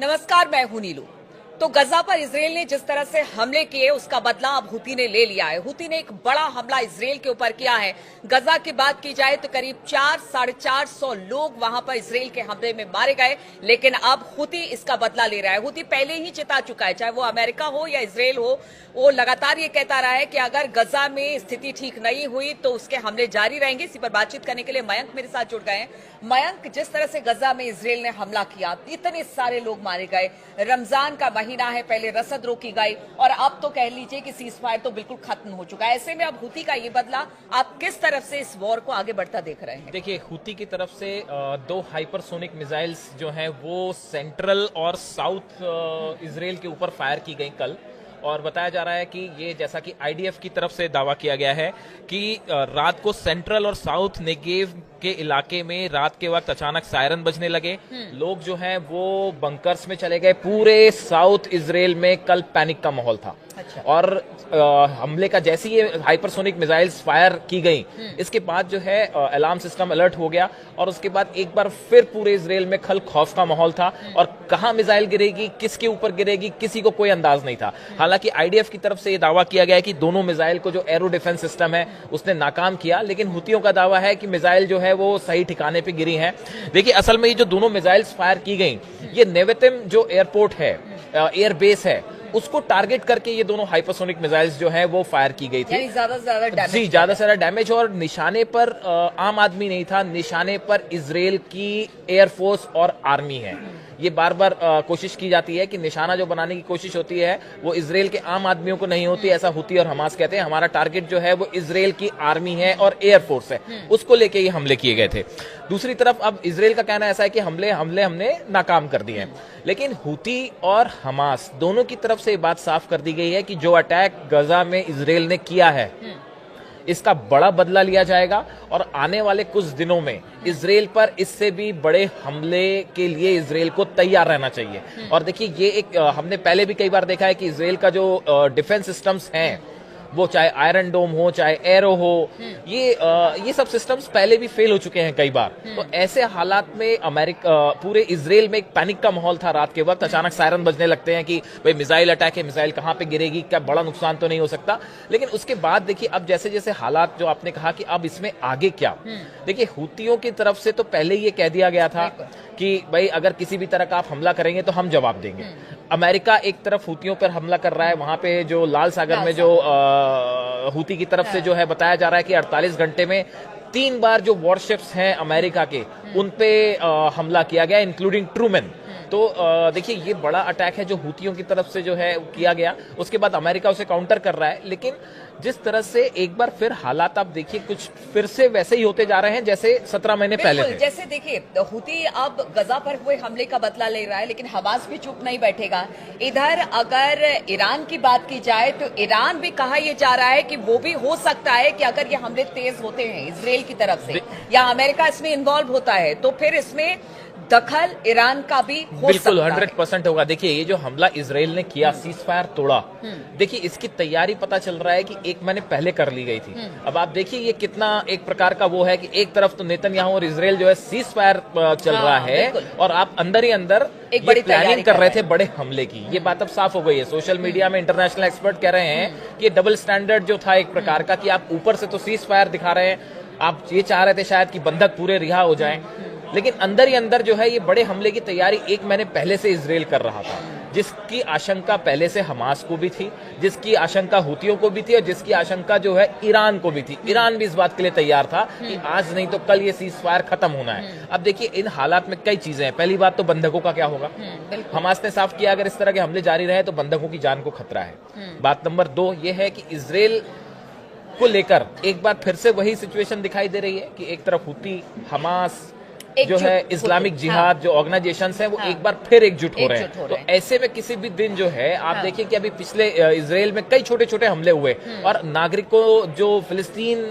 नमस्कार, मैं हूं नीलू। तो गजा पर इसराइल ने जिस तरह से हमले किए उसका बदला अब हुती ने ले लिया है। हुती ने एक बड़ा हमला इसराइल के ऊपर किया है। गजा की बात की जाए तो करीब 400-450 लोग वहां पर इसराइल के हमले में मारे गए, लेकिन अब हुती इसका बदला ले रहा है। हुती पहले ही चिता चुका है, चाहे वो अमेरिका हो या इसराइल हो, वो लगातार ये कहता रहा है कि अगर गजा में स्थिति ठीक नहीं हुई तो उसके हमले जारी रहेंगे। इसी पर बातचीत करने के लिए मयंक मेरे साथ जुड़ गए हैं। मयंक, जिस तरह से गजा में इसराइल ने हमला किया, इतने सारे लोग मारे गए, रमजान का महीना है, पहले रसद रोकी गई और अब तो कह लीजिए कि सीज फायर तो बिल्कुल खत्म हो चुका है। ऐसे में अब हुती का ये बदला, आप किस तरफ से इस वॉर को आगे बढ़ता देख रहे हैं? देखिए, हुती की तरफ से 2 हाइपरसोनिक मिसाइल्स जो हैं वो सेंट्रल और साउथ इसराइल के ऊपर फायर की गई कल, और बताया जा रहा है कि ये, जैसा कि आईडीएफ की तरफ से दावा किया गया है कि रात को सेंट्रल और साउथ नेगेव के इलाके में रात के वक्त अचानक सायरन बजने लगे। लोग जो हैं वो बंकर्स में चले गए। पूरे साउथ इसराइल में कल पैनिक का माहौल था। अच्छा। और हमले का जैसे ही हाइपरसोनिक मिसाइल्स फायर की गई, इसके बाद जो है अलार्म सिस्टम अलर्ट हो गया और उसके बाद एक बार फिर पूरे इसराइल में खल खौफ का माहौल था। और कहां मिसाइल गिरेगी, किसके ऊपर गिरेगी, किसी को कोई अंदाज नहीं था। हालांकि आईडीएफ की तरफ से यह दावा किया गया है कि दोनों मिसाइल को जो एरो डिफेंस सिस्टम है उसने नाकाम किया, लेकिन हुतियों का दावा है कि मिसाइल जो है वो सही ठिकाने पे गिरी हैं। देखिए, असल में ये जो दोनों मिसाइल्स फायर की गई, ये नेवेतिम जो एयरपोर्ट है, एयर बेस है, उसको टारगेट करके ये दोनों हाइपरसोनिक मिसाइल्स जो है वो फायर की गई थी। ज्यादा से ज्यादा डैमेज, जी, ज्यादा से ज्यादा डैमेज। और निशाने पर आम आदमी नहीं था, निशाने पर इसराइल की एयरफोर्स और आर्मी है। ये बार बार कोशिश की जाती है कि निशाना जो बनाने की कोशिश होती है वो इसराइल के आम आदमियों को नहीं होती, ऐसा हुती और हमास कहते हैं। हमारा टारगेट जो है वो इसराइल की आर्मी है और एयरफोर्स है, उसको लेके ये हमले किए गए थे। दूसरी तरफ अब इसराइल का कहना ऐसा है कि हमले हमने नाकाम कर दिए हैं, लेकिन हुती और हमास दोनों की तरफ से ये बात साफ कर दी गई है कि जो अटैक गजा में इसराइल ने किया है इसका बड़ा बदला लिया जाएगा और आने वाले कुछ दिनों में इसराइल पर इससे भी बड़े हमले के लिए इसराइल को तैयार रहना चाहिए। और देखिए, ये एक हमने पहले भी कई बार देखा है कि इसराइल का जो डिफेंस सिस्टम्स हैं, वो चाहे आयरन डोम हो, चाहे एरो हो, ये सब सिस्टम्स पहले भी फेल हो चुके हैं कई बार। तो ऐसे हालात में पूरे इसराइल में एक पैनिक का माहौल था। रात के वक्त अचानक सायरन बजने लगते हैं कि भाई मिसाइल अटैक है, मिसाइल कहां पे गिरेगी, क्या बड़ा नुकसान तो नहीं हो सकता। लेकिन उसके बाद देखिए, अब जैसे जैसे हालात, जो आपने कहा कि अब इसमें आगे क्या, देखिए हुतियों की तरफ से तो पहले ये कह दिया गया था कि भाई अगर किसी भी तरह का आप हमला करेंगे तो हम जवाब देंगे। अमेरिका एक तरफ हुतियों पर हमला कर रहा है, वहां पे जो लाल सागर में जो हुती की तरफ से जो है बताया जा रहा है कि 48 घंटे में 3 बार जो वॉरशिप्स हैं अमेरिका के, उन पे हमला किया गया, इंक्लूडिंग ट्रूमैन। तो देखिए, ये बड़ा अटैक है जो हुतियों की तरफ से जो है किया गया। उसके बाद अमेरिका उसे काउंटर कर रहा है, लेकिन जिस तरह से एक बार फिर हालात आप देखिए कुछ फिर से वैसे ही होते जा रहे हैं जैसे 17 महीने पहले थे। जैसे देखिए, हुती अब गजा पर हुए हमले का बदला ले रहा है, लेकिन हमास भी चुप नहीं बैठेगा। इधर अगर ईरान की बात की जाए तो ईरान भी कहा यह जा रहा है कि वो भी हो सकता है कि अगर ये हमले तेज होते हैं इसराइल की तरफ से या अमेरिका इसमें इन्वॉल्व होता है तो फिर इसमें दखल ईरान का भी हो बिल्कुल सकता 100% होगा। देखिए, ये जो हमला इसराइल ने किया, सीज फायर तोड़ा, देखिए इसकी तैयारी पता चल रहा है कि 1 महीने पहले कर ली गई थी। अब आप देखिए ये कितना एक प्रकार का वो है कि एक तरफ तो नेतन्याहू और इसराइल जो है सीज फायर चल रहा है और आप अंदर ही अंदर एक बड़ी प्लानिंग कर रहे थे बड़े हमले की। ये बात अब साफ हो गई है। सोशल मीडिया में इंटरनेशनल एक्सपर्ट कह रहे हैं कि ये डबल स्टैंडर्ड जो था एक प्रकार का, कि आप ऊपर से तो सीज फायर दिखा रहे हैं, आप ये चाह रहे थे शायद कि बंधक पूरे रिहा हो जाएं, लेकिन अंदर ही अंदर जो है ये बड़े हमले की तैयारी 1 महीने पहले से इसराइल कर रहा था, जिसकी आशंका पहले से हमास को भी थी, जिसकी आशंका हुतियों को भी थी और जिसकी आशंका जो है ईरान को भी थी। ईरान भी इस बात के लिए तैयार था कि आज नहीं तो कल ये सीज फायर खत्म होना है। अब देखिए, इन हालात में कई चीजें हैं। पहली बात तो बंधकों का क्या होगा। हमास ने साफ किया अगर इस तरह के हमले जारी रहे तो बंधकों की जान को खतरा है। बात नंबर 2 ये है कि इसराइल को लेकर एक बार फिर से वही सिचुएशन दिखाई दे रही है कि एक तरफ हुती, हमास जो है इस्लामिक जिहाद जो ऑर्गेनाइजेशंस हैं वो एक बार फिर एकजुट हो रहे हैं। तो ऐसे में किसी भी दिन जो है आप देखिए कि अभी पिछले इसराइल में कई छोटे छोटे हमले हुए और नागरिकों, जो फिलिस्तीन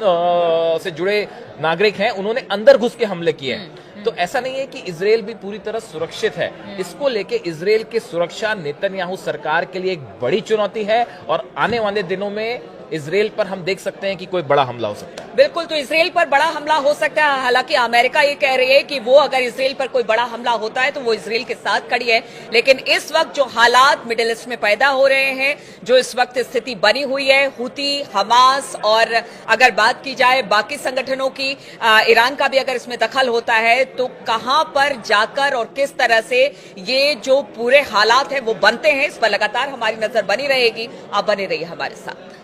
से जुड़े नागरिक हैं, उन्होंने अंदर घुस के हमले किए हैं। तो ऐसा नहीं है कि इसराइल भी पूरी तरह सुरक्षित है। इसको लेके इसराइल की सुरक्षा नेतन्याहू सरकार के लिए एक बड़ी चुनौती है और आने वाले दिनों में इसराइल पर हम देख सकते हैं कि कोई बड़ा हमला हो सकता है। बिल्कुल, तो इसराइल पर बड़ा हमला हो सकता है। हालांकि अमेरिका ये कह रही है कि वो अगर इसराइल पर कोई बड़ा हमला होता है तो वो इसराइल के साथ खड़ी है। लेकिन इस वक्त जो हालात मिडिल ईस्ट में पैदा हो रहे हैं, जो इस वक्त स्थिति बनी हुई है, हुती, हमास और अगर बात की जाए बाकी संगठनों की, ईरान का भी अगर इसमें दखल होता है तो कहां पर जाकर और किस तरह से ये जो पूरे हालात हैं वो बनते हैं, इस पर लगातार हमारी नजर बनी रहेगी। आप बने रहिए हमारे साथ।